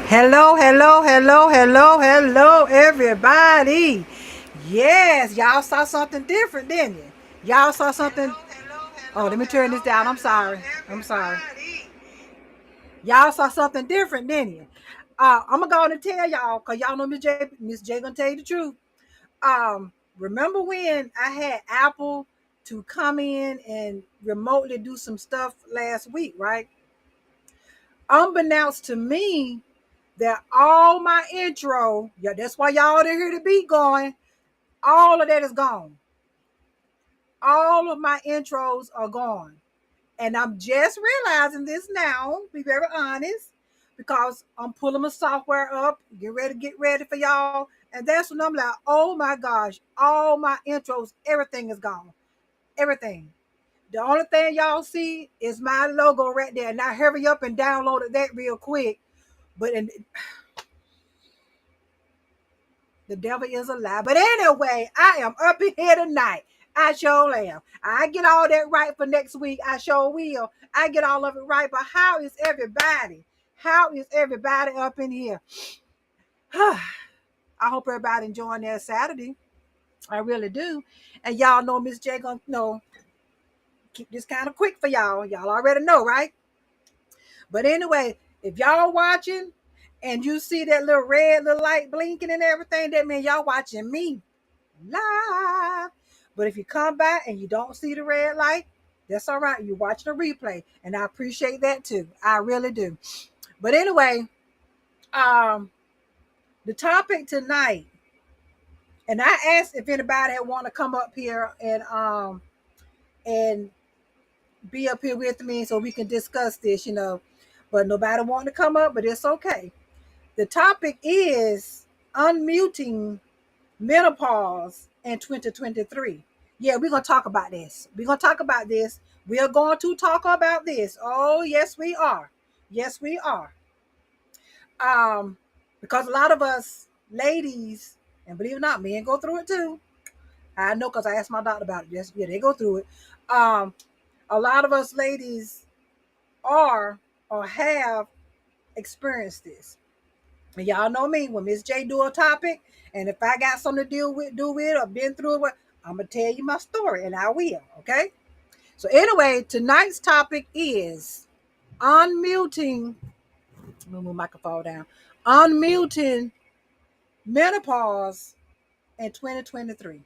Hello, hello, hello, hello, hello, everybody. Yes, y'all saw something different, didn't you? Y'all saw something. Oh, let me turn this down. I'm sorry. I'm sorry. Y'all saw something different, didn't you? I'm gonna go on and tell y'all, cause y'all know Miss J gonna tell you the truth. Remember when I had Apple to come in and remotely do some stuff last week, right? Unbeknownst to me, that all my intro, yeah, that's why y'all didn't hear the beat going. All of that is gone. All of my intros are gone. And I'm just realizing this now, be very honest, because I'm pulling my software up, get ready for y'all. And that's when I'm like, oh my gosh, all my intros, everything is gone. Everything. The only thing y'all see is my logo right there. Now hurry up and download that real quick. But the devil is a lie. But anyway, I am up in here tonight. I sure am. I get all that right for next week. I sure will. I get all of it right. But how is everybody? How is everybody up in here? I hope everybody enjoying their Saturday. I really do. And y'all know Miss J gonna keep this kind of quick for y'all. Y'all already know, right? But anyway, if y'all watching and you see that little red little light blinking and everything, that means y'all watching me live. But if you come back and you don't see the red light, that's all right. You're watching a replay, and I appreciate that too. I really do. But anyway, um, the topic tonight, and I asked if anybody want to come up here and be up here with me so we can discuss this. But nobody wanted to come up, but it's okay. The topic is unmuting menopause in 2023. Yeah, we're gonna talk about this. We're gonna talk about this. We are going to talk about this. Oh, yes, we are. Yes, we are. Um, because a lot of us ladies, and believe it or not, men go through it too. I know because I asked my doctor about it. Yes, yeah, they go through it. Um, a lot of us ladies are or have experienced this. And y'all know me when Miss J do a topic, and if I got something to do with, or been through it, I'm gonna tell you my story, and I will. Okay. So anyway, tonight's topic is unmuting. Move my microphone down. Unmuting menopause in 2023.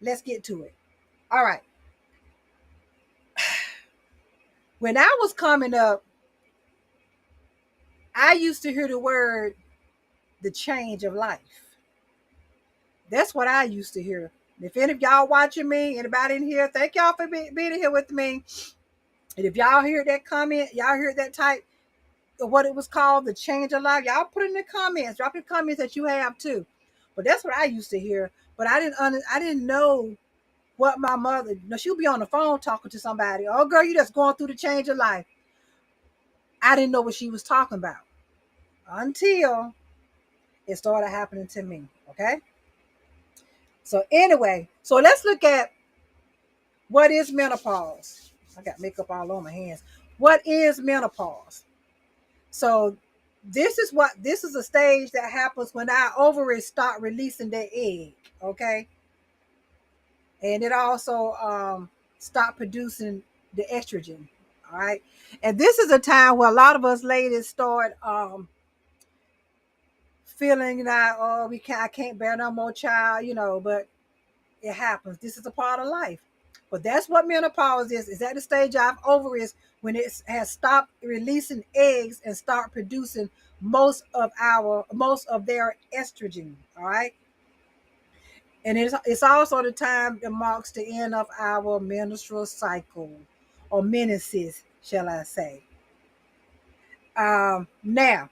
Let's get to it. All right. When I was coming up, I used to hear the word the change of life. That's what I used to hear. If any of y'all watching me, anybody in here, thank y'all for being here with me. And if y'all hear that comment, y'all hear that type of what it was called, the change of life, y'all put it in the comments. Drop in the comments that you have too. But that's what I used to hear. But I didn't know what my mother. She'll be on the phone talking to somebody. Oh, girl, you just going through the change of life. I didn't know what she was talking about until it started happening to me. Okay. So anyway, so let's look at what is menopause. I got makeup all on my hands. What is menopause? So this is a stage that happens when our ovaries start releasing their egg, okay? And it also start producing the estrogen, all right? And this is a time where a lot of us ladies start feeling that I can't bear no more child, but it happens. This is a part of life. But that's what menopause is. Is at the stage of ovaries when it has stopped releasing eggs and start producing most of their estrogen. All right. And it's also the time that marks the end of our menstrual cycle, or menses, shall I say. Now,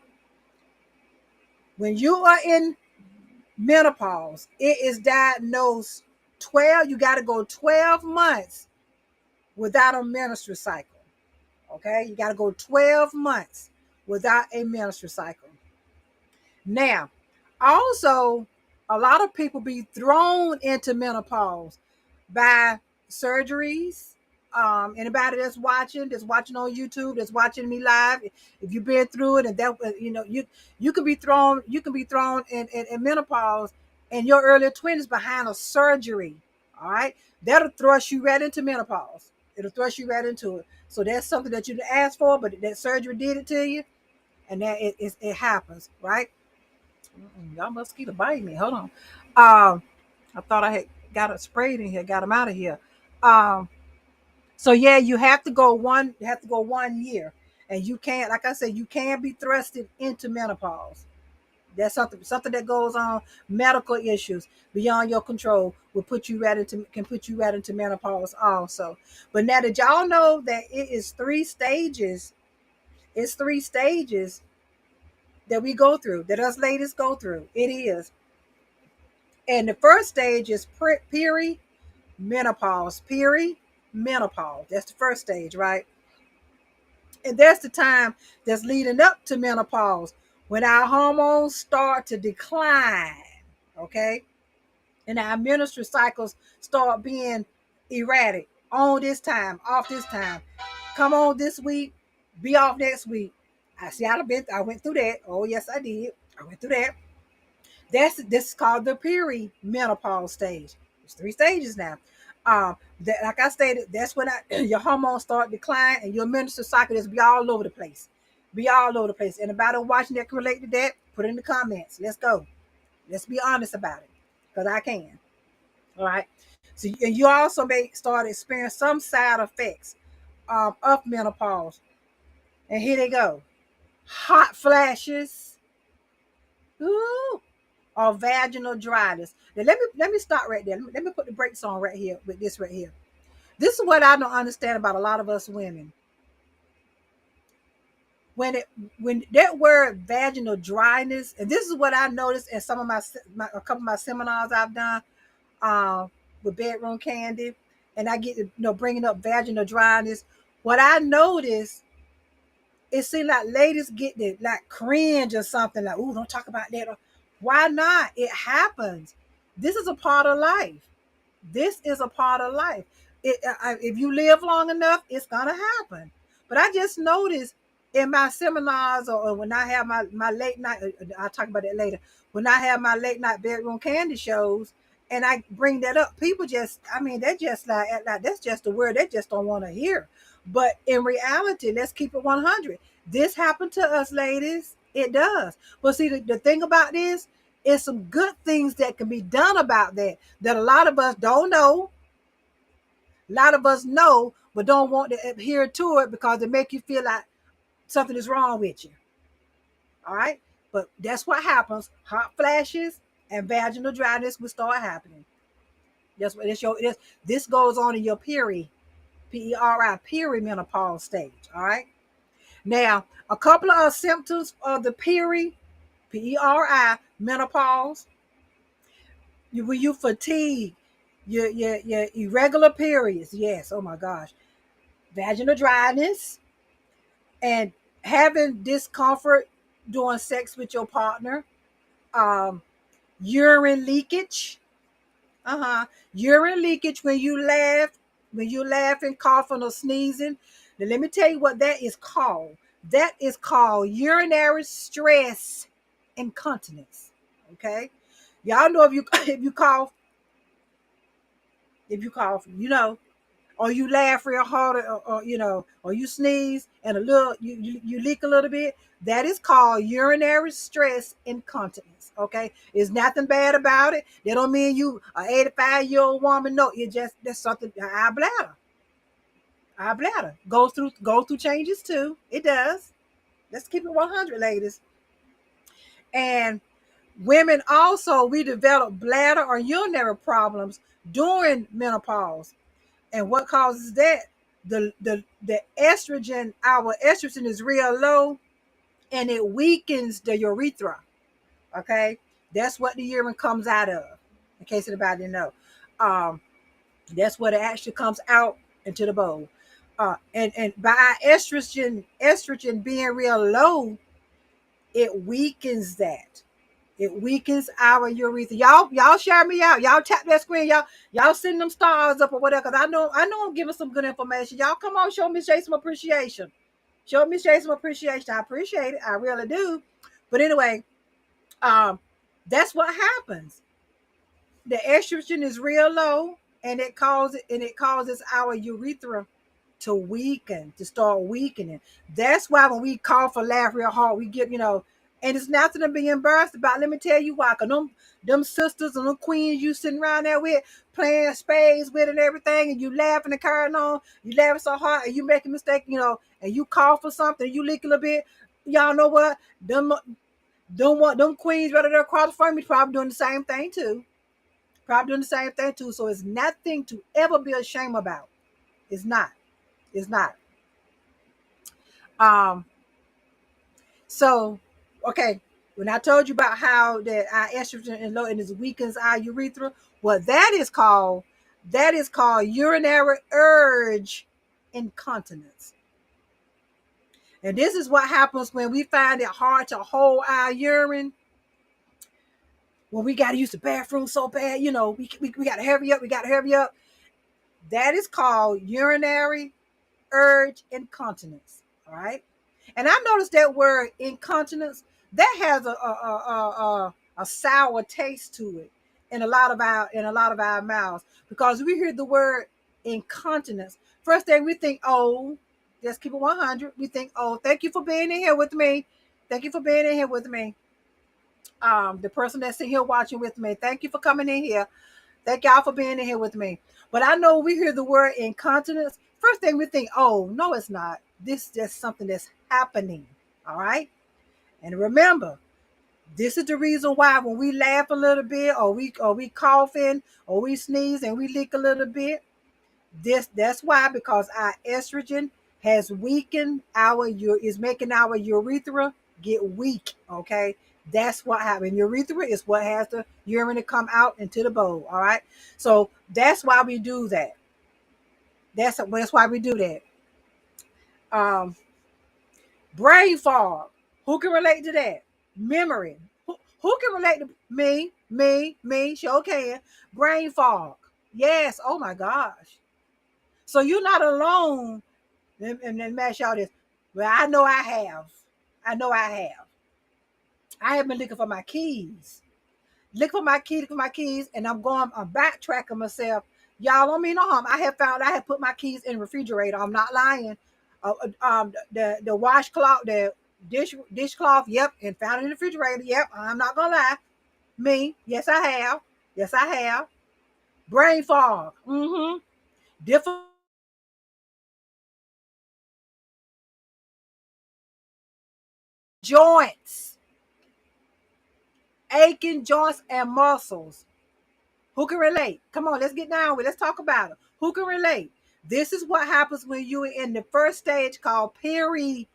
when you are in menopause, it is diagnosed 12, you got to go 12 months without a menstrual cycle. Okay, you got to go 12 months without a menstrual cycle. Now, also, a lot of people be thrown into menopause by surgeries, Anybody that's watching on YouTube, that's watching me live, if you've been through it, and that you can be thrown, in menopause in your early 20s behind a surgery. All right, that'll thrust you right into menopause. It'll thrust you right into it. So that's something that you didn't ask for, but that surgery did it to you, and that it happens, right? Y'all mosquito biting me. Hold on. I thought I had got it sprayed in here, got them out of here. Um, so yeah, you have to go 1 year. And you can't, like I said, you can't be thrusted into menopause. That's something that goes on, medical issues beyond your control can put you right into menopause also. But now that y'all know that it is 3 stages, it's 3 stages that we go through, that us ladies go through. It is. And the first stage is perimenopause. Perimenopause. That's the first stage, right? And that's the time that's leading up to menopause, when our hormones start to decline. Okay. And our menstrual cycles start being erratic. On this time, off this time. Come on this week, be off next week. I went through that. Oh yes, I did. I went through that. This is called the perimenopause stage. There's 3 stages now. That, like I stated, that's when your hormones start decline and your menstrual cycle just be all over the place. Be all over the place. Anybody watching that can relate to that, put it in the comments. Let's go. Let's be honest about it. Because I can. All right. So, and you also may start experiencing some side effects of menopause. And here they go. Hot flashes. Ooh, or vaginal dryness. Now let me stop right there. Let me put the brakes on right here with this right here. This is what I don't understand about a lot of us women. When that word vaginal dryness, and this is what I noticed in some of a couple of my seminars I've done with Bedroom Candy, and I get bringing up vaginal dryness. What I noticed, it seems like ladies get the like cringe or something, like, "Ooh, don't talk about that." Why not? It happens. This is a part of life. This is a part of life. If you live long enough, it's gonna happen. But I just noticed in my seminars, or when I have my late night, I'll talk about that later. When I have my late night Bedroom Candy shows, and I bring that up, people just, I mean, they're just like that's just a word they just don't want to hear. But in reality, let's keep it 100. This happened to us, ladies. It does. But see, the thing about this is some good things that can be done about that a lot of us don't know. A lot of us know, but don't want to adhere to it because it make you feel like something is wrong with you. All right. But that's what happens. Hot flashes and vaginal dryness will start happening. That's what this goes on in your perimenopause stage. All right. Now, a couple of symptoms of the menopause. When you fatigue, your irregular periods, yes, oh my gosh, vaginal dryness, and having discomfort during sex with your partner, um, urine leakage, urine leakage when you laughing, coughing, or sneezing. Now let me tell you what that is called. That is called urinary stress incontinence. Okay, y'all know if you cough, or you laugh real hard, or you sneeze and a little, you leak a little bit. That is called urinary stress incontinence. Okay, there's nothing bad about it. That don't mean you an 85-year-old woman. No, it just that's something. Our bladder go through changes too. It does. Let's keep it 100, ladies. And women also, we develop bladder or urinary problems during menopause. And what causes that? The estrogen, our estrogen is real low, and it weakens the urethra. Okay, that's what the urine comes out of. In case anybody didn't know, that's what it actually comes out into the bowl. And by our estrogen being real low, it weakens that. It weakens our urethra. Y'all share me out. Y'all tap that screen. Y'all send them stars up or whatever. Cause I know I'm giving some good information. Y'all come on, show Miss J some appreciation. Show Miss J some appreciation. I appreciate it. I really do. But anyway, um, that's what happens. The estrogen is real low, and it causes our urethra to weaken, to start weakening. That's why when we cough or laugh real hard, we get, and it's nothing to be embarrassed about. Let me tell you why. Cause them sisters and them queens you sitting around there with, playing spades with and everything, and you laughing and carrying on, you laughing so hard, and you make a mistake, and you cough or something, you leak a little bit. Y'all know what? Them queens right there across from me probably doing the same thing too. Probably doing the same thing too. So it's nothing to ever be ashamed about. It's not. It's not. Um, so okay, when I told you about how that our estrogen is low and it weakens our urethra, what that is called urinary urge incontinence. And this is what happens when we find it hard to hold our urine. When we got to use the bathroom so bad, we got to hurry up. We got to hurry up. That is called urinary urge incontinence. All right. And I noticed that word incontinence, that has a sour taste to it in a lot of our mouths, because we hear the word incontinence. First thing we think, oh, just keep it 100. We think, oh, thank you for being in here with me. Thank you for being in here with me. The person that's in here watching with me, thank you for coming in here. Thank y'all for being in here with me. But I know we hear the word incontinence. First thing we think, oh, no, it's not. This is just something that's happening. All right. And remember, this is the reason why when we laugh a little bit, or we coughing, or we sneeze and we leak a little bit, that's why, because our estrogen has weakened is making our urethra get weak. Okay. That's what happened. Urethra is what has the urine to come out into the bowl. All right. So that's why we do that. That's why we do that. Um, brain fog. Who can relate to that? Memory. Who can relate to me? Sure can. Brain fog. Yes. Oh my gosh. So you're not alone. And then mash out this. Well, I know I have. I know I have. I have been looking for my keys. Looking for my keys, and I'm backtracking myself. Y'all don't mean no harm. I have found I have put my keys in the refrigerator. I'm not lying. The washcloth, the dishcloth, yep, and found it in the refrigerator. Yep, I'm not gonna lie. Me, yes, I have. Yes, I have. Brain fog. Different joints, aching joints and muscles. Who can relate? Come on, let's get down with it. Let's talk about it. Who can relate? This is what happens when you're in the first stage called PERI,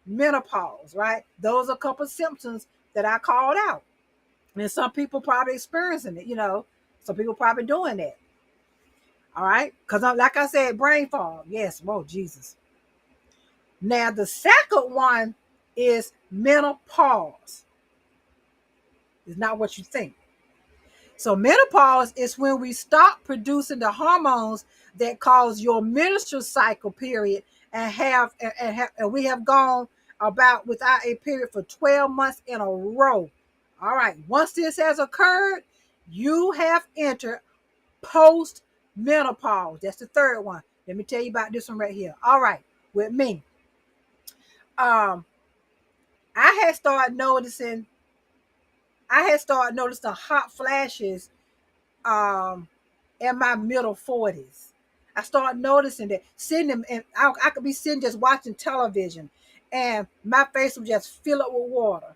menopause, right? Those are a couple of symptoms that I called out. And some people probably experiencing it. Some people probably doing that. All right. Because like I said, brain fog. Yes. Whoa, Jesus. Now, the second one is menopause. It's not what you think. So menopause is when we stop producing the hormones that cause your menstrual cycle period, and we have gone about without a period for 12 months in a row. All right. Once this has occurred, you have entered post menopause. That's the third one. Let me tell you about this one right here. All right. With me. Um, I had started noticing hot flashes um in my middle 40s. I started noticing that sitting and I could be sitting just watching television, and my face would just fill up with water.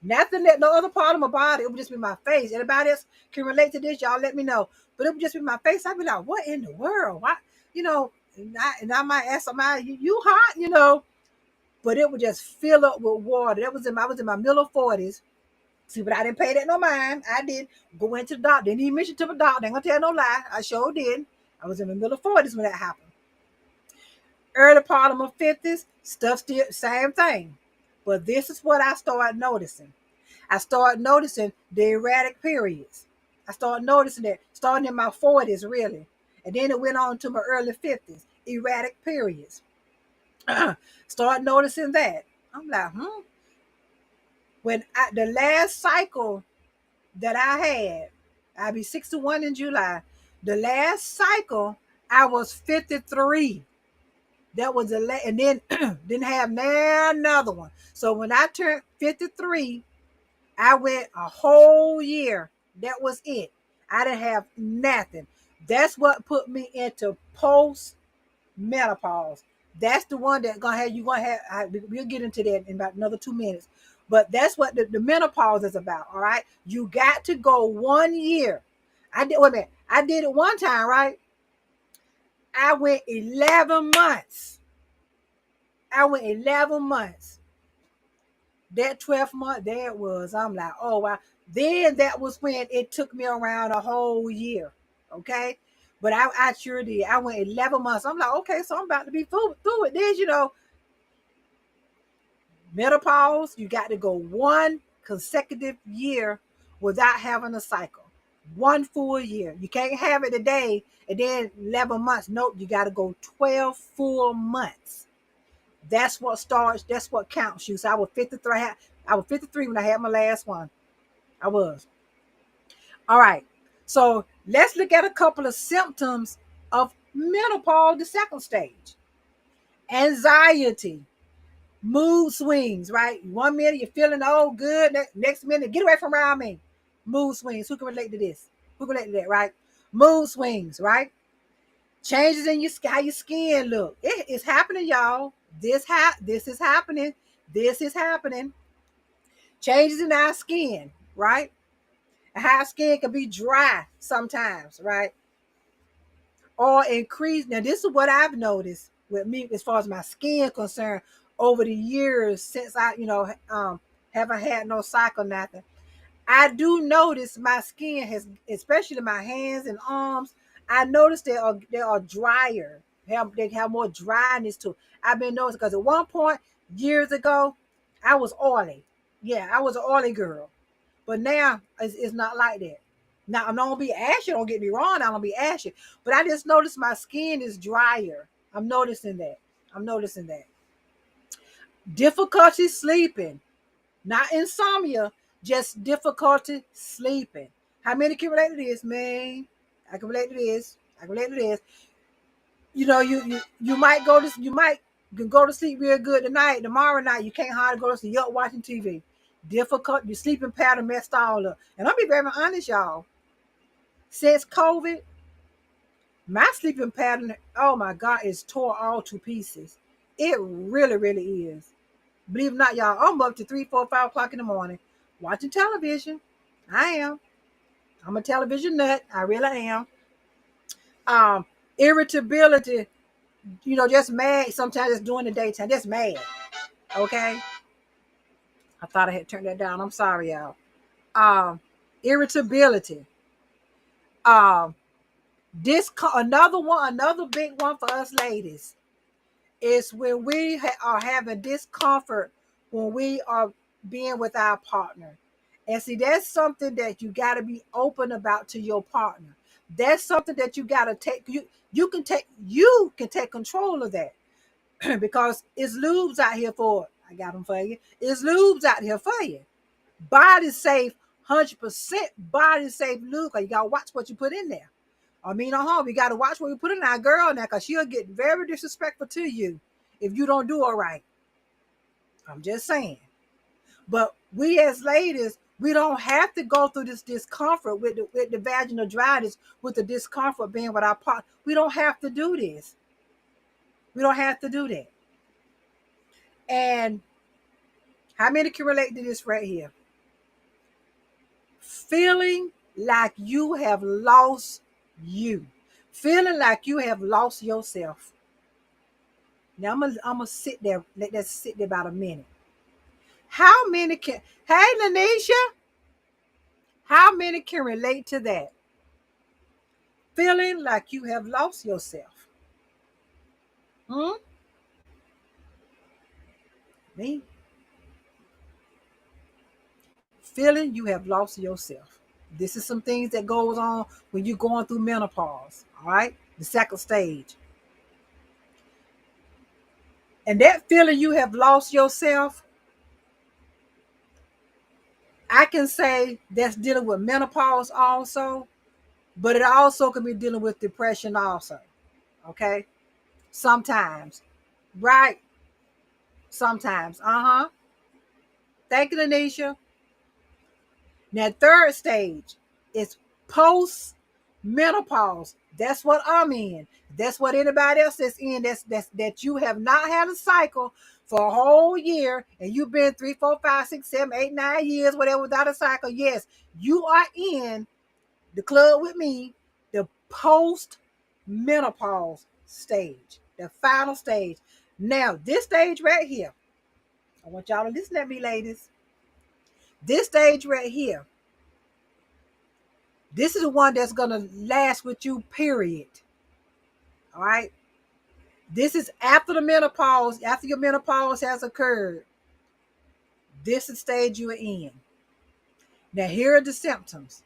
Nothing that no other part of my body, it would just be my face. Anybody else can relate to this? Y'all let me know. But it would just be my face. I'd be like, what in the world? Why? And I might ask somebody, you hot? But it would just fill up with water. I was in my middle 40s. See, but I didn't pay that no mind. I did go into the doctor. Didn't even mention to the doctor. Ain't gonna tell no lie. I sure did. I was in the middle 40s when that happened. Early part of my 50s, stuff still same thing. But this is what I started noticing. I started noticing the erratic periods. I started noticing that starting in my 40s, really. And then it went on to my early 50s, erratic periods. Start noticing that. I'm like, the last cycle that I had, I'll be 61 in July. The last cycle, I was 53. That was and then didn't have now another one. So when I turned 53, I went a whole year. That was it. I didn't have nothing. That's what put me into post menopause. That's the one that gonna have you gonna have. We'll get into that in about another 2 minutes. But that's what the menopause is about. All right, you got to go 1 year. I did. Wait a minute. I did it one time. Right. I went 11 months. I went 11 months. That 12th month, there it was. I'm like, oh wow. Then that was when it took me around a whole year. Okay. But I sure did. I went 11 months. I'm like, okay, so I'm about to be through with this, menopause. You got to go one consecutive year without having a cycle. One full year. You can't have it a day and then 11 months. Nope. You got to go 12 full months. That's what starts. That's what counts you. So I was 53. I was 53 when I had my last one. I was. All right. So let's look at a couple of symptoms of menopause, the second stage. Anxiety, mood swings, right? 1 minute you're feeling oh good, next minute, get away from around me. Mood swings. Who can relate to this? Who can relate to that, right? Mood swings, right? Changes in how your skin look. It is happening, y'all. This is happening. This is happening. Changes in our skin, right? How skin can be dry sometimes, right? Or increase. Now, this is what I've noticed with me as far as my skin concerned over the years since I, haven't had no cycle, nothing. I do notice my skin has, especially my hands and arms, I noticed they are drier. They have more dryness to it. I've been noticing because at one point years ago, I was oily. Yeah, I was an oily girl. But now it's not like that. Now I'm not gonna be ashy. Don't get me wrong. I'm gonna be ashy. But I just noticed my skin is drier. I'm noticing that. I'm noticing that. Difficulty sleeping, not insomnia, just difficulty sleeping. How many can relate to this, man? I can relate to this. I can relate to this. You might can go to sleep real good tonight. Tomorrow night you can't hardly go to sleep. You're up watching TV. Difficult. Your sleeping pattern messed all up. And I'll be very honest, y'all. Since COVID, my sleeping pattern, oh my God, is tore all to pieces. It really, really is. Believe it or not, y'all, I'm up to 3, 4, 5 o'clock in the morning watching television. I am. I'm a television nut. I really am. Um, Irritability, just mad. Sometimes it's during the daytime. Just mad. Okay. I thought I had turned that down. I'm sorry, y'all. Um, Irritability. Um, another big one for us ladies is when we are having discomfort when we are being with our partner. And see, that's something that you got to be open about to your partner. That's something that you got to take. You can take control of that because it's lubes out here for it. I got them for you. It's lubes out here for you. Body safe, 100% body safe lube. You got to watch what you put in there. I mean, we got to watch what we put in our girl now because she'll get very disrespectful to you if you don't do it right. I'm just saying. But we as ladies, we don't have to go through this discomfort with the vaginal dryness, with the discomfort being with our partner. We don't have to do this. We don't have to do that. And how many can relate to this right here? Feeling like you have lost you. Feeling like you have lost yourself. Now I'm gonna sit there, let that sit there about a minute. How many can Hey Lanisha, how many can relate to that? Feeling like you have lost yourself. Hmm? Me? feeling you have lost yourself. This is some things that goes on when you're going through menopause. All right, the second stage, and that feeling you have lost yourself, I can say that's dealing with menopause also, but it also can be dealing with depression also. Okay, sometimes, right? Sometimes, Thank you, Lanisha. Now, third stage is post menopause. That's what I'm in. That's what anybody else is in. That you have not had a cycle for a whole year, and you've been 3, 4, 5, 6, 7, 8, 9 years, whatever, without a cycle. Yes, you are in the club with me. The post menopause stage, the final stage. Now, this stage right here, I want y'all to listen at me, ladies. This stage right here, this is the one that's going to last with you, period. All right. This is after the menopause, after your menopause has occurred. This is the stage you're in. Now, here are the symptoms.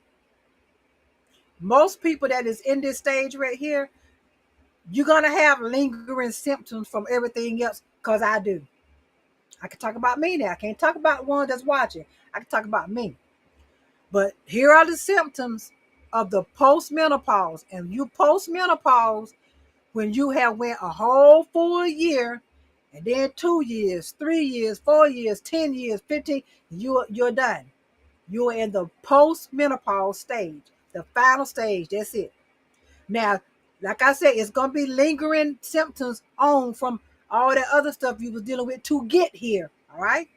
Most people that is in this stage right here, you're going to have lingering symptoms from everything else, because I do. I can talk about me now. I can't talk about one that's watching. I can talk about me. But here are the symptoms of the post-menopause. And you post-menopause, when you have went a whole full year, and then 2 years, 3 years, 4 years, 10 years, 15, you're done. You're in the post-menopause stage, the final stage. That's it. Now, like I said, it's gonna be lingering symptoms on from all that other stuff you was dealing with to get here. All right.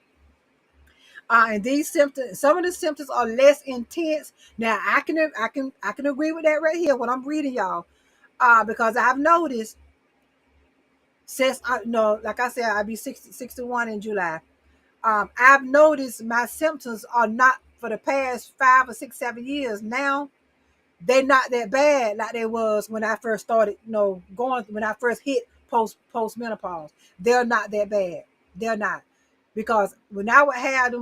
And these symptoms, some of the symptoms are less intense. Now, I can agree with that right here. What I'm reading, y'all, because I've noticed since I know, like I said, I'll be 61 in July. I've noticed my symptoms are not for the past 5 or 6, 7 years. Now they're not that bad like they was when I first started, going when I first hit post menopause. They're not that bad. They're not, because when I would have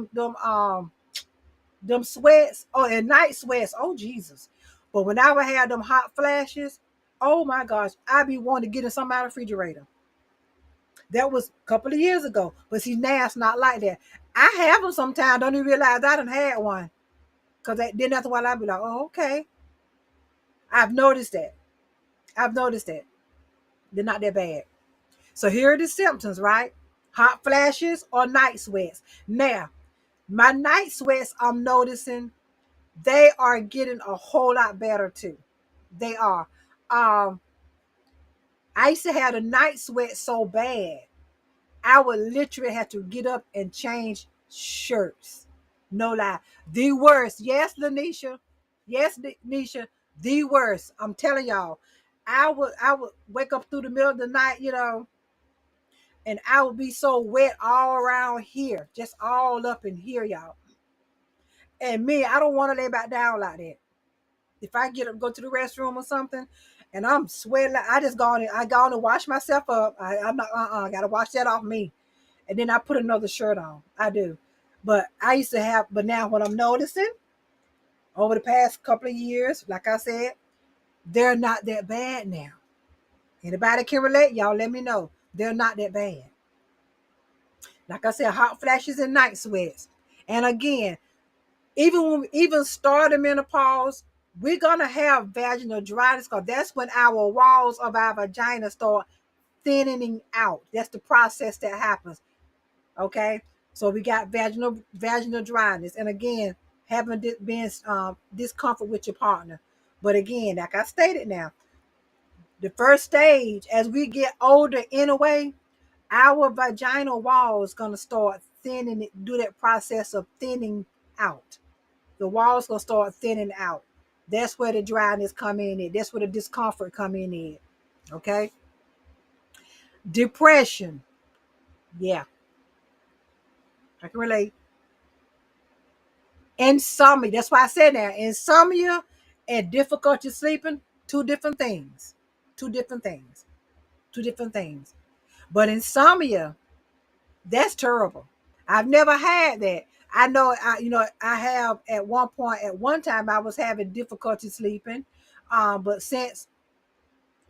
them sweats, and night sweats, oh Jesus. But when I would have them hot flashes, oh my gosh, I'd be wanting to get in some out of the refrigerator. That was a couple of years ago. But see, now it's not like that. I have them sometimes, don't even realize I done had one. Because then after a while, I'd be like, oh, okay. I've noticed that. I've noticed that. They're not that bad. So here are the symptoms, right? Hot flashes or night sweats. Now, my night sweats, I'm noticing they are getting a whole lot better too. They are. Um, I used to have the night sweat so bad, I would literally have to get up and change shirts. No lie. The worst. Yes, Lanisha. Yes, Nisha. The worst. I'm telling y'all. I would wake up through the middle of the night, and I would be so wet all around here. Just all up in here, y'all. And me, I don't want to lay back down like that. If I get up, go to the restroom or something, and I'm sweating, like, I just go on and wash myself up. I'm not, I gotta wash that off me. And then I put another shirt on. I do. But but now what I'm noticing over the past couple of years, like I said, they're not that bad now. Anybody can relate, y'all let me know. They're not that bad. Like I said, hot flashes and night sweats. And again, even starting menopause, we're gonna have vaginal dryness, because that's when our walls of our vagina start thinning out. That's the process that happens. Okay, so we got vaginal dryness, and again, having been discomfort with your partner. But again, like I stated, now the first stage, as we get older anyway, our vaginal wall is gonna start thinning. Do that process of thinning out. The wall's gonna start thinning out. That's where the dryness come in. That's where the discomfort come in. Okay, depression. Yeah, I can relate. Insomnia. That's why I said that. Insomnia and difficulty sleeping, two different things. Two different things. Two different things. But insomnia, that's terrible. I've never had that. I know I have at one time I was having difficulty sleeping. But since,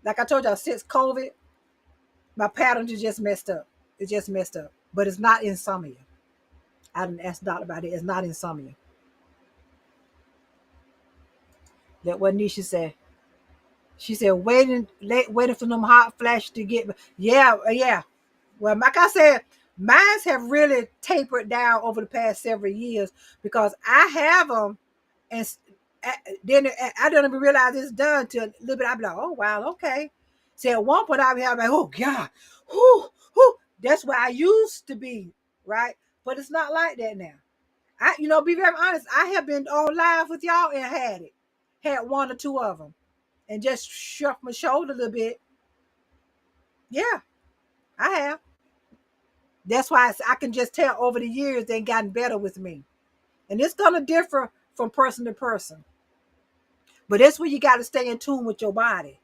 like I told y'all, since COVID, my patterns is just messed up. It's just messed up. But it's not insomnia. I didn't ask the doctor about it. It's not insomnia. That what Nisha said. She said, waiting for them hot flashes to get. Yeah, yeah. Well, like I said, mines have really tapered down over the past several years because I have them, and then I don't even realize it's done till a little bit. I'll be like, oh wow, okay. See, at one point I'll be like, oh God, whoo, whoo. That's where I used to be, right? But it's not like that now. Be very honest. I have been on live with y'all and had one or two of them, and just shook my shoulder a little bit. Yeah, I have. That's why I can just tell over the years they've gotten better with me. And it's going to differ from person to person. But that's where you got to stay in tune with your body.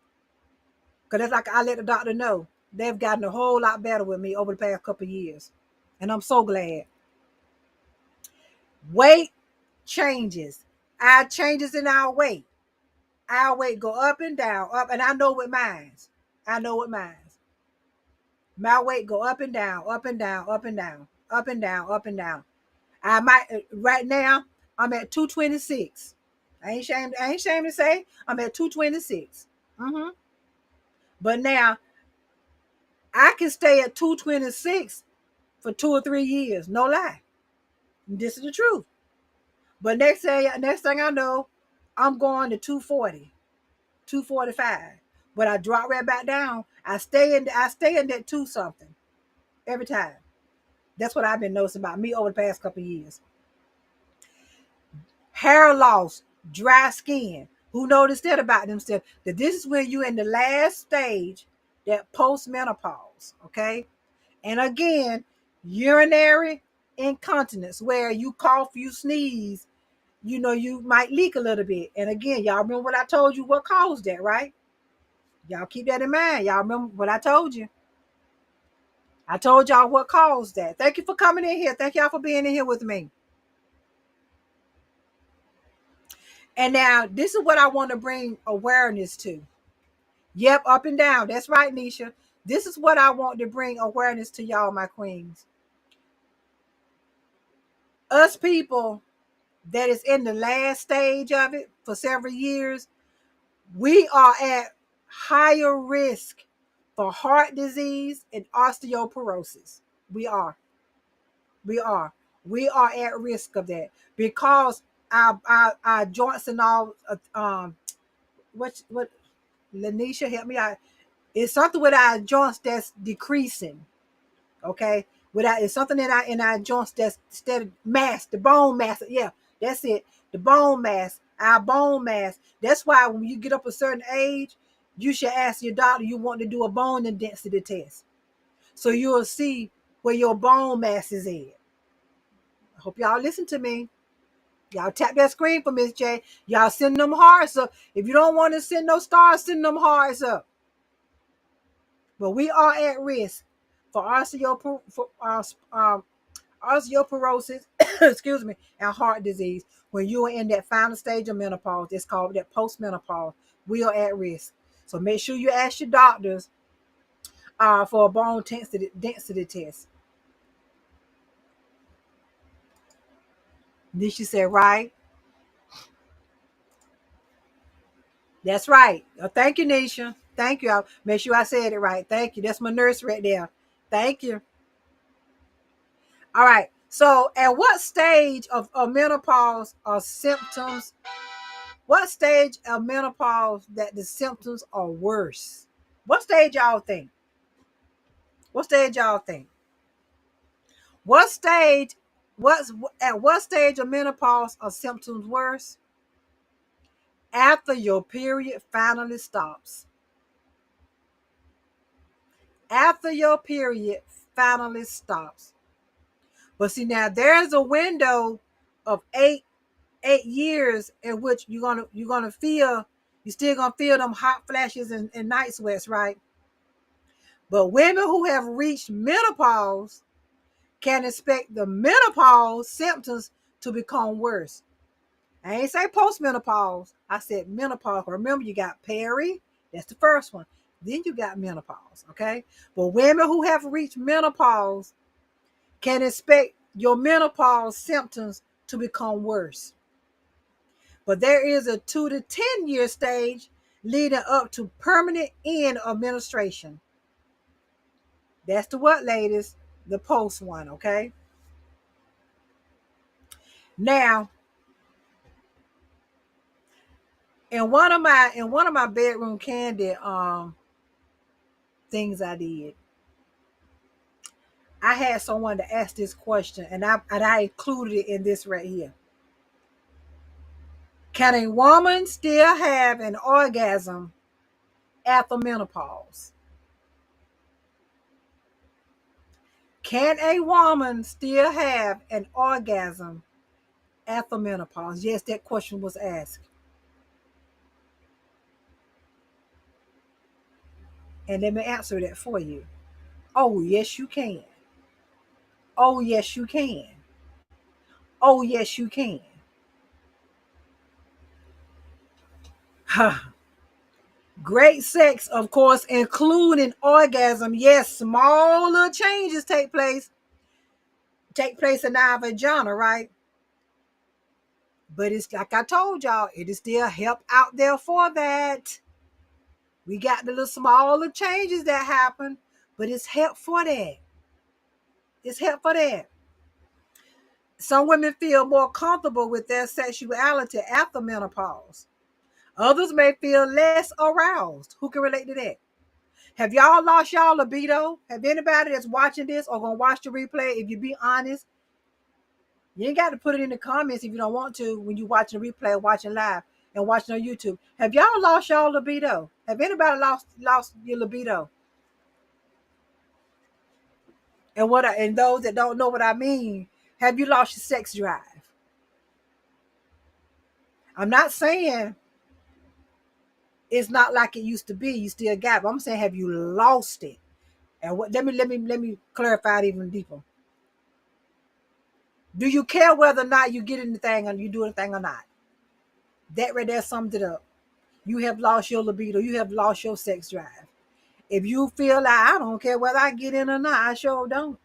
Because that's like I let the doctor know. They've gotten a whole lot better with me over the past couple of years. And I'm so glad. Weight changes. Our changes in our weight. Our weight go up and down. Up. And I know with mine. My weight go up and down, up and down, up and down, up and down, up and down. I might right now I'm at 226. I ain't ashamed to say I'm at 226. Mm-hmm. But now I can stay at 226 for 2 or 3 years. No lie. This is the truth. But next thing I know, I'm going to 240, 245. But I drop right back down. I stay in that two something every time. That's what I've been noticing about me over the past couple of years. Hair loss, dry skin. Who noticed that about themselves? That this is when you're in the last stage, that post-menopause, okay? And again, urinary incontinence, where you cough, you sneeze, you might leak a little bit. And again, y'all remember what I told you what caused that, right? Y'all keep that in mind. Y'all remember what I told you. I told y'all what caused that. Thank you for coming in here. Thank y'all for being in here with me. And now this is what I want to bring awareness to. Yep, up and down. That's right, Nisha. This is what I want to bring awareness to y'all, my queens. Us people that is in the last stage of it for several years, we are at higher risk for heart disease and osteoporosis. We are. We are. We are at risk of that because our joints and all. What Lanisha, help me out. It's something with our joints that's decreasing. Okay, without it's something in our joints that's instead of mass, the bone mass. Yeah, that's it. The bone mass, our bone mass. That's why when you get up a certain age, you should ask your doctor you want to do a bone density test, so you'll see where your bone mass is at. I hope y'all listen to me. Y'all tap that screen for Miss J. Y'all send them hearts up. If you don't want to send no stars, send them hearts up. But we are at risk for osteoporosis, excuse me, and heart disease. When you are in that final stage of menopause, it's called that post-menopause. We are at risk. So make sure you ask your doctors for a bone density test. Nisha said, right. That's right. Thank you, Nisha. Thank you. I'll make sure I said it right. Thank you. That's my nurse right there. Thank you. All right. So at what stage of menopause are symptoms? What stage of menopause that the symptoms are worse? What stage y'all think? What stage y'all think? What stage? What's at what stage of menopause are symptoms worse? After your period finally stops. After your period finally stops. But see now, there's a window of eight years in which you're still gonna feel them hot flashes and night sweats, right? But women who have reached menopause, can expect the menopause symptoms to become worse. I ain't say postmenopause. I said menopause. Remember, you got peri. That's the first one. Then you got menopause. Okay. But women who have reached menopause can expect your menopause symptoms to become worse. But there is a 2 to 10 year stage leading up to permanent end of menstruation. That's the what, ladies? The post one, okay? Now, in one of my bedroom candy things I did, I had someone to ask this question, and I included it in this right here. Can a woman still have an orgasm after menopause? Can a woman still have an orgasm after menopause? Yes, that question was asked. And let me answer that for you. Oh, yes, you can. Oh, yes, you can. Oh, yes, you can. Great sex, of course, including orgasm. Yes, small little changes take place in our vagina, right? But it's like I told y'all, it is still help out there for that. We got the little smaller changes that happen, but it's help for that. It's help for that. Some women feel more comfortable with their sexuality after menopause. Others may feel less aroused. Who can relate to that? Have y'all lost y'all libido? Have anybody that's watching this or gonna watch the replay, if you be honest, you ain't got to put it in the comments if you don't want to when you watching the replay, watching live, and watching on YouTube. Have y'all lost y'all libido? Have anybody lost your libido? And those that don't know what I mean, have you lost your sex drive? I'm not saying it's not like it used to be. You still got it. But I'm saying, have you lost it? And what? Let me clarify it even deeper. Do you care whether or not you get anything or you do anything or not? That right there sums it up. You have lost your libido. You have lost your sex drive. If you feel like I don't care whether I get in or not, I sure don't.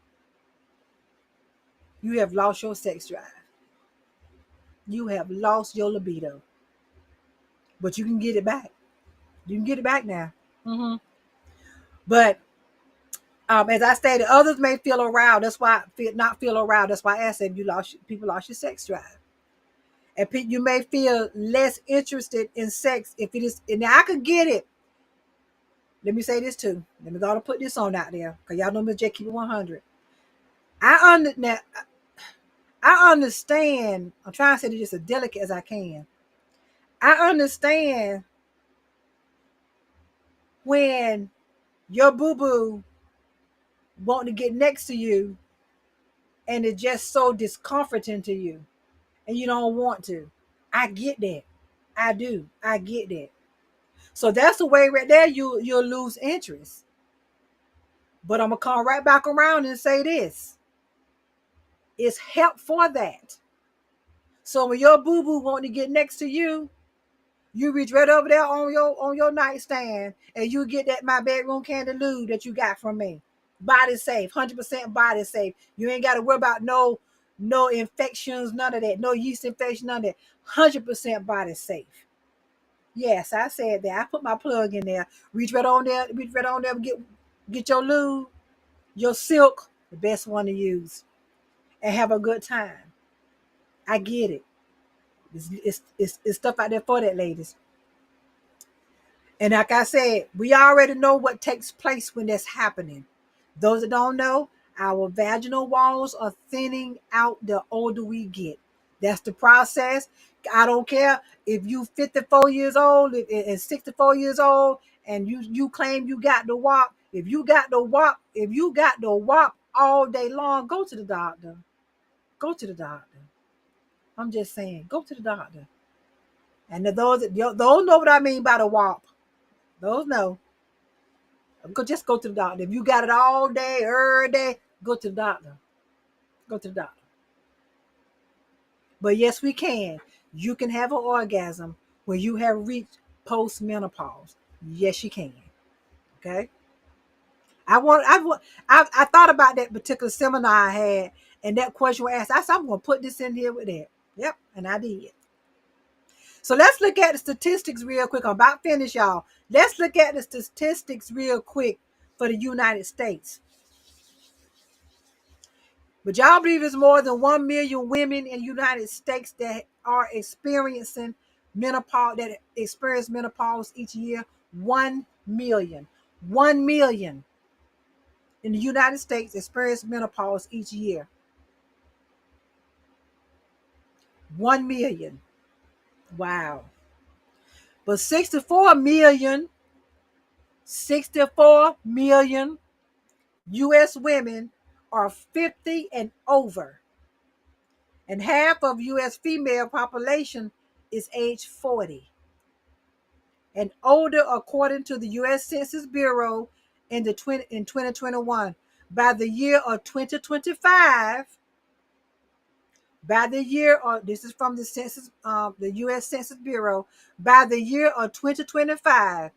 You have lost your sex drive. You have lost your libido. But you can get it back. You can get it back now. Mm-hmm. But as I stated, others may feel aroused. That's why not feel aroused. That's why I asked if people lost your sex drive. And you may feel less interested in sex if it is. And now I could get it. Let me say this too. Let me go to put this on out there because y'all know me, just keep it 100. Now, I understand. I'm trying to say this just as delicate as I can. I understand when your boo boo wanting to get next to you and it's just so discomforting to you and you don't want to. I get that. I do. I get that. So that's the way right there you'll lose interest. But I'm gonna come right back around and say this. It's help for that. So when your boo boo wanting to get next to you, you reach right over there on your nightstand and you get that my bedroom candy lube that you got from me. Body safe, 100% body safe. You ain't got to worry about no infections, none of that, no yeast infection, none of that. 100% body safe. Yes, I said that. I put my plug in there. Reach right on there, get your lube, your silk, the best one to use, and have a good time. I get it. It's stuff out there for that, ladies. And like I said, we already know what takes place when that's happening. Those that don't know, our vaginal walls are thinning out the older we get. That's the process. I don't care if you 54 years old and 64 years old and you claim you got the WAP. If you got the WAP all day long, go to the doctor. Go to the doctor. I'm just saying, go to the doctor. And those know what I mean by the WAP. Those know. Just go to the doctor. If you got it all day, every day, go to the doctor. Go to the doctor. But yes, we can. You can have an orgasm when you have reached postmenopause. Yes, you can. Okay. I thought about that particular seminar I had, and that question was asked. I said, I'm going to put this in here with that. Yep, and I did. So let's look at the statistics real quick. I'm about finished, y'all. Let's look at the statistics real quick for the United States. But y'all believe there's more than 1 million women in the United States that are experiencing menopause, that experience menopause each year? 1 million. 1 million in the United States experience menopause each year. 1 million. Wow. But 64 million U.S. women are 50 and over. And half of U.S. female population is age 40 and older, according to the U.S. Census Bureau in 2021. By the year of 2025, by the year of this is from the census, the U.S. Census Bureau. By the year of 2025,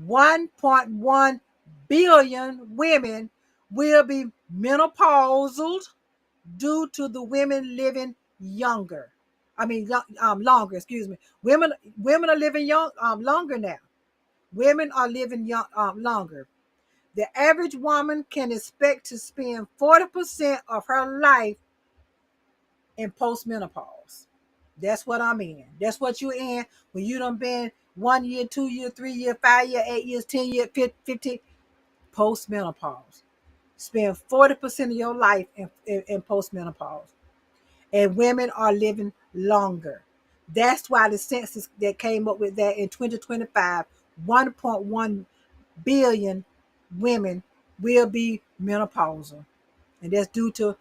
1.1 billion women will be menopausal due to the women living younger. I mean, longer. Excuse me. Women are living longer now. Women are living longer. The average woman can expect to spend 40% of her life in postmenopause. That's what I'm in. That's what you're in when you done been 1 year, 2 year, 3 year, 5 year, 8 years, 10 year, 15, postmenopause. Spend 40% of your life in postmenopause. And women are living longer. That's why the census that came up with that in 2025, 1.1 billion women will be menopausal. And that's due to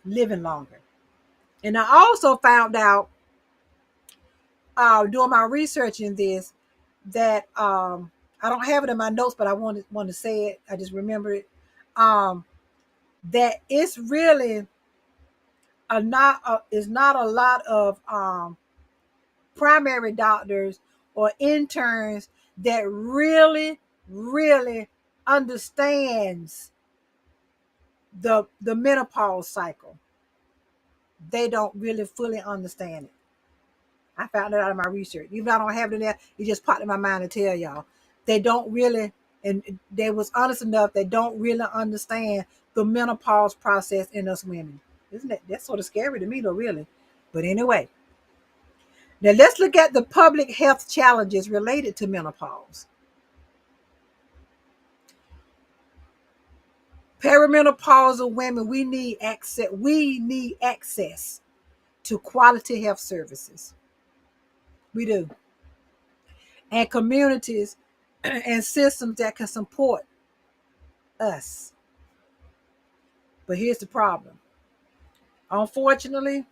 living longer. And I also found out doing my research in this that I don't have it in my notes, but I want to say it. I just remember it. That it's really is not a lot of primary doctors or interns that really understands the menopause cycle. They don't really fully understand it. I found it out of my research. Even though I don't have it in there, it just popped in my mind to tell y'all. They don't really, and they was honest enough, they don't really understand the menopause process in us women. Isn't it? That's sort of scary to me though, really. But anyway, now let's look at the public health challenges related to menopause. Perimenopausal women, we need access. We need access to quality health services. We do. And communities and systems that can support us. But here's the problem. Unfortunately,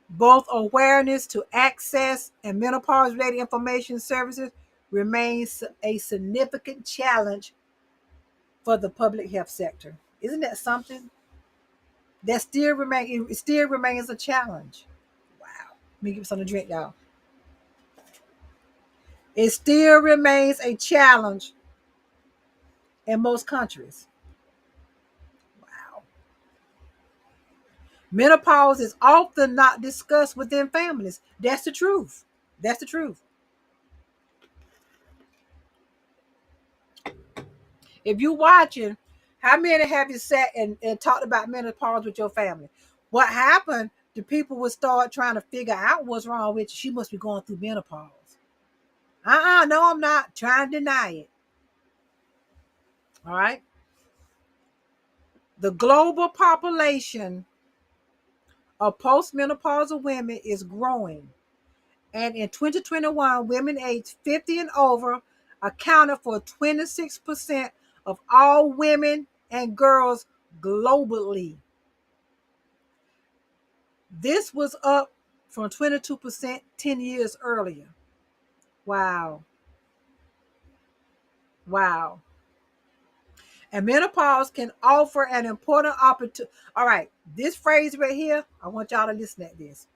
both awareness to access and menopause related information services remains a significant challenge for the public health sector. Isn't that something? That still remains a challenge. Wow. Let me give something to drink, y'all. It still remains a challenge in most countries. Wow. Menopause is often not discussed within families. That's the truth. That's the truth. If you're watching, how many have you sat and talked about menopause with your family? What happened? The people would start trying to figure out what's wrong with you. She must be going through menopause. No, I'm not. Trying to deny it. All right. The global population of postmenopausal women is growing. And in 2021, women aged 50 and over accounted for 26% of all women and girls globally. This was up from 22% 10 years earlier. Wow. Wow. And menopause can offer an important opportunity. All right, this phrase right here, I want y'all to listen at this.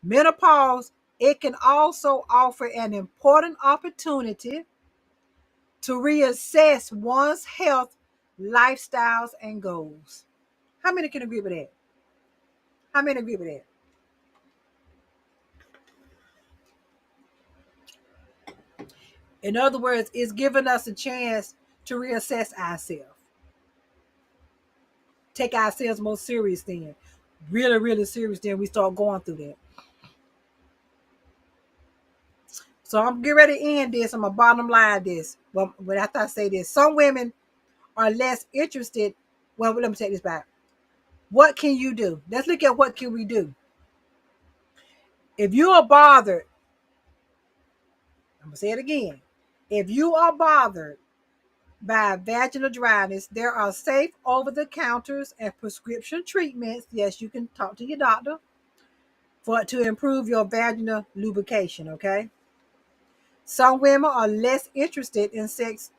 Menopause, it can also offer an important opportunity to reassess one's health, lifestyles, and goals. How many can agree with that? How many agree with that? In other words, it's giving us a chance to reassess ourselves, take ourselves more serious then, really, really serious then we start going through that. So I'm getting ready to end this. I'm gonna bottom line this. Well, but after I say this, some women are less interested. Well, let me take this back. What can you do? Let's look at what can we do. If you are bothered, I'm gonna say it again. If you are bothered by vaginal dryness, there are safe over-the-counters and prescription treatments. Yes, you can talk to your doctor for to improve your vaginal lubrication. Okay. Some women are less interested in sex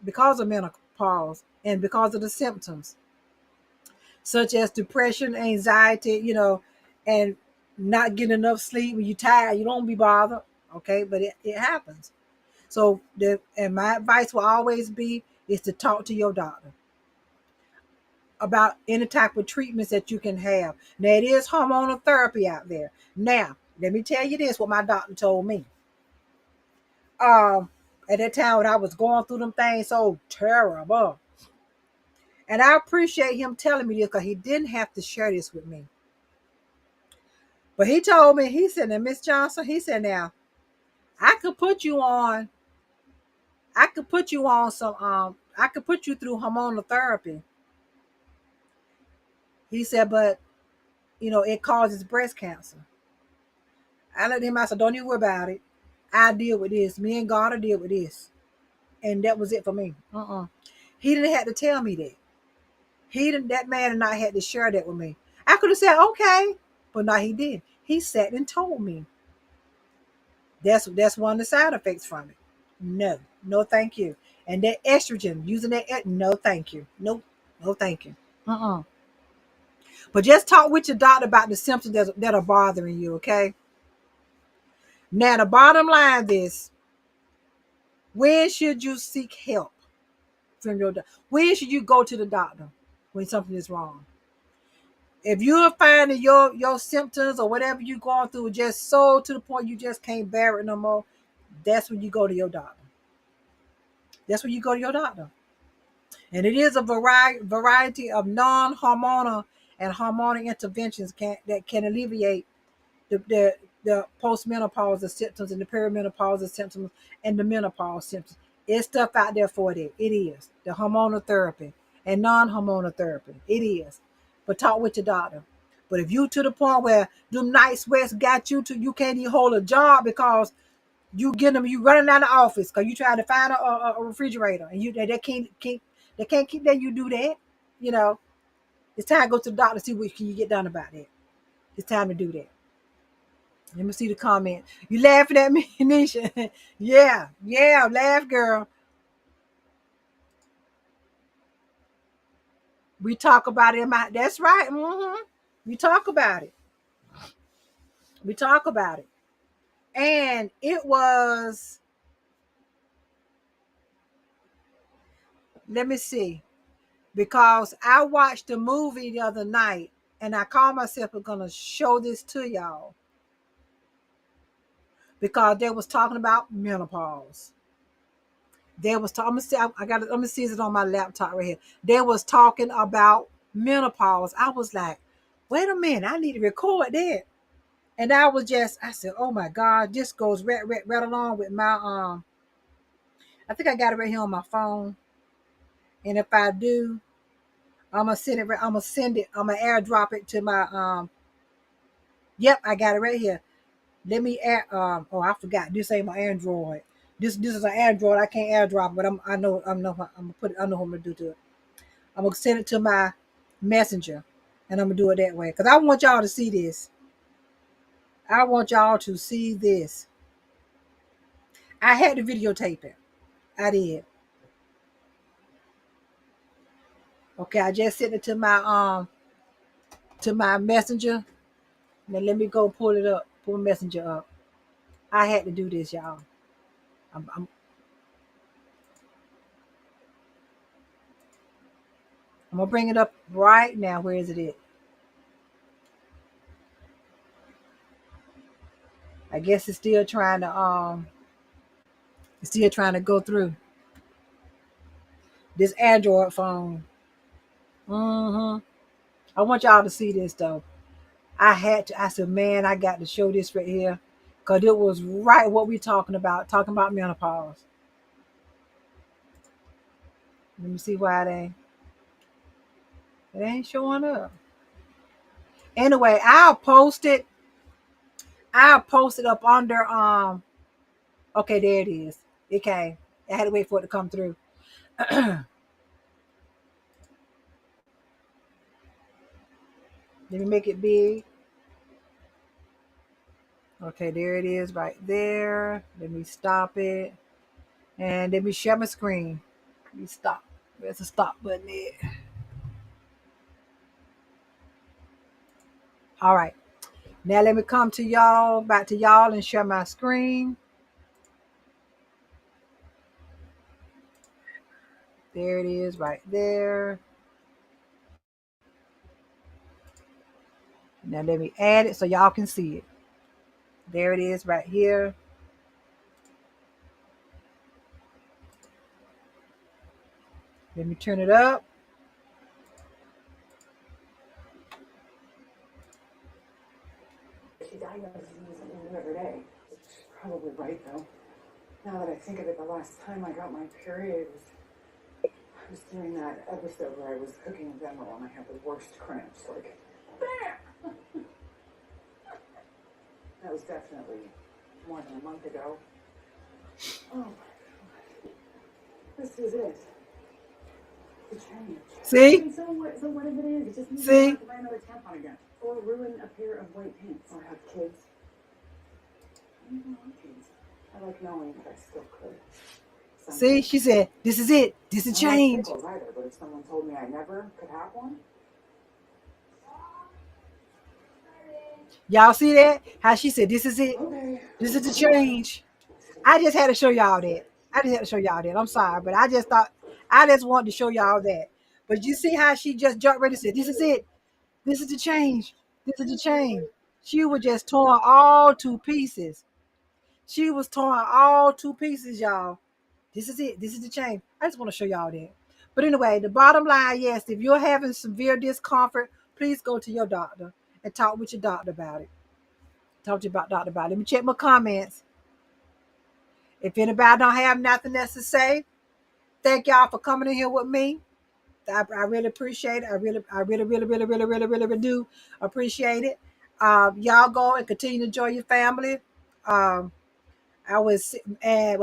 because of menopause and because of the symptoms, such as depression, anxiety, and not getting enough sleep. When you're tired, you don't be bothered. Okay, but it happens. So and my advice will always be is to talk to your doctor about any type of treatments that you can have. Now it is hormonal therapy out there. Now, let me tell you this, what my doctor told me. Um, at that time when I was going through them things so terrible. And I appreciate him telling me this because he didn't have to share this with me. But he told me, he said, now, Miss Johnson, he said, now, I could put you on, I could put you through hormonal therapy. He said, but, it causes breast cancer. I let him, I said, don't you worry about it. I deal with this. Me and God will deal with this. And that was it for me. He didn't have to tell me that. That man and I had to share that with me. I could have said, okay, but no, he didn't. He sat and told me. That's one of the side effects from it. No, no, thank you. And that estrogen, using that, no, thank you. Nope, no, thank you. Uh-uh. But just talk with your doctor about the symptoms that are bothering you, okay? Now, the bottom line is, when should you seek help from your doctor? When should you go to the doctor when something is wrong? If you're finding your symptoms or whatever you're going through just so to the point you just can't bear it no more, that's when you go to your doctor. That's when you go to your doctor. And it is a variety of non-hormonal and hormonal interventions that can alleviate the postmenopausal symptoms and the perimenopausal symptoms and the menopause symptoms. It's stuff out there for that. It is. The hormonal therapy and non-hormonal therapy. It is. But talk with your doctor. But if you to the point where them night sweats got you to you can't even hold a job because you running out of the office because you trying to find a refrigerator and they can't keep that, you do that. You know, it's time to go to the doctor to see what can you get done about it. It's time to do that. Let me see the comment. You laughing at me, Nisha? Yeah, laugh, girl. We talk about it. That's right. We talk about it. We talk about it. And it was, let me see, because I watched the movie the other night and I called myself going to show this to y'all because they was talking about menopause. They was talking. I'm gonna see it on my laptop right here. They was talking about menopause. I was like, wait a minute, I need to record that. And I said, oh my God, this goes right along with my I think I got it right here on my phone. And if I do, I'm gonna airdrop it to my yep, I got it right here. Let me add oh, I forgot. This ain't my Android. This is an Android. I can't airdrop, but I know I'm gonna put it, I know what I'm gonna do to it. I'm gonna send it to my messenger and I'm gonna do it that way. Because I want y'all to see this. I want y'all to see this. I had to videotape it. I did. Okay, I just sent it to my messenger. Now let me go pull it up, pull messenger up. I had to do this, y'all. I'm I'm gonna bring it up right now. Where is it at? I guess it's still trying to go through this Android phone. hmm I want y'all to see this though. I said, man, I got to show this right here. Cause it was right what we talking about menopause. Let me see why it ain't showing up. Anyway, I'll post it up under okay, there it is. It came. I had to wait for it to come through. Let me make it big. Okay, there it is right there. Let me stop it. And let me share my screen. Let me stop. There's a stop button there. All right. Now let me come to y'all, back to y'all and share my screen. There it is right there. Now let me add it so y'all can see it. There it is right here. Let me turn it up. She diagnosed me with something new every day. She's probably right, though. Now that I think of it, the last time I got my period I was during that episode where I was cooking in general and I had the worst cramps. Like, bam! That was definitely more than a month ago. Oh my god. This is it. The change. See? And so what if it is? It just means you See? have to buy another tampon again. Or ruin a pair of white pants. Or have kids. I don't even want kids. I like knowing that I still could. See? She said, this is it. This is I don't like change. pickles either, but if someone told me I never could have one, Y'all see that? How she said, this is it. okay. This is the change. I just had to show y'all that. I just had to show y'all that. I'm sorry, but I just wanted to show y'all that. But you see how she just jumped ready and said, this is it. This is the change. This is the change. She was just torn all to pieces. She was torn all to pieces, y'all. This is it. This is the change. I just want to show y'all that. But anyway, the bottom line, yes, if you're having severe discomfort, please go to your doctor and talk with your doctor about it. Talk to your doctor about it. Let me check my comments. If anybody don't have nothing else to say, thank y'all for coming in here with me. I really appreciate it. I really do appreciate it. Y'all go and continue to enjoy your family. Um, I was and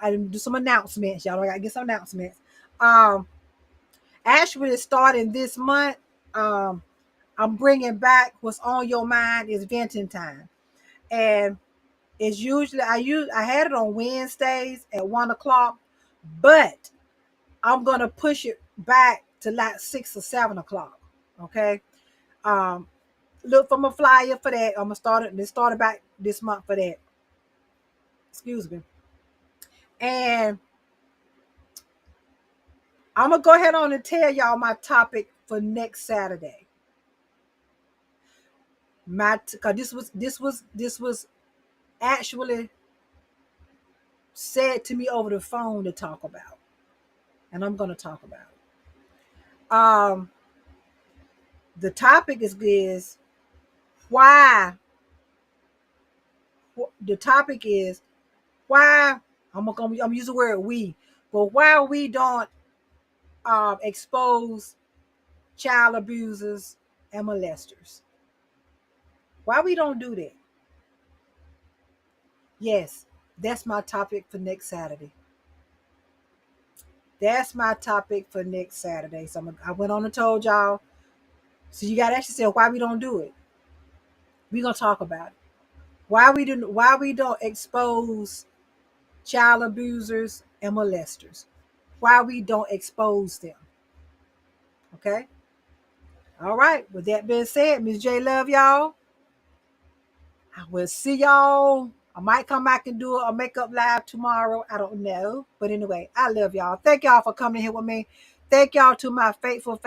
I didn't do some announcements. Y'all, I gotta get some announcements. Um, Actually, starting this month, um, I'm bringing back what's on your mind is venting time, and it's usually I had it on Wednesdays at 1 o'clock, but I'm gonna push it back to like 6 or 7 o'clock. Okay. Um, look for my flyer for that. I'm gonna start it. They started back this month for that. Excuse me. And I'm gonna go ahead on and tell y'all my topic for next Saturday. Cause this was actually said to me over the phone to talk about, and I'm gonna talk about it. The topic is why. The topic is why I'm using the word we, but why we don't expose child abusers and molesters. Why we don't do that? Yes, that's my topic for next Saturday. That's my topic for next Saturday. So I went on and told y'all. So you got to ask yourself why we don't do it. We gonna talk about it. Why we don't expose child abusers and molesters? Why we don't expose them? Okay. All right. With that being said, Miss J, love y'all. I will see y'all. I might come back and do a makeup live tomorrow. I don't know. But anyway, I love y'all. Thank y'all for coming here with me. Thank y'all to my faithful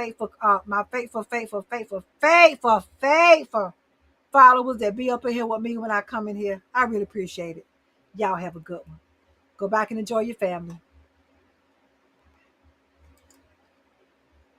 followers that be up in here with me when I come in here. I really appreciate it. Y'all have a good one. Go back and enjoy your family.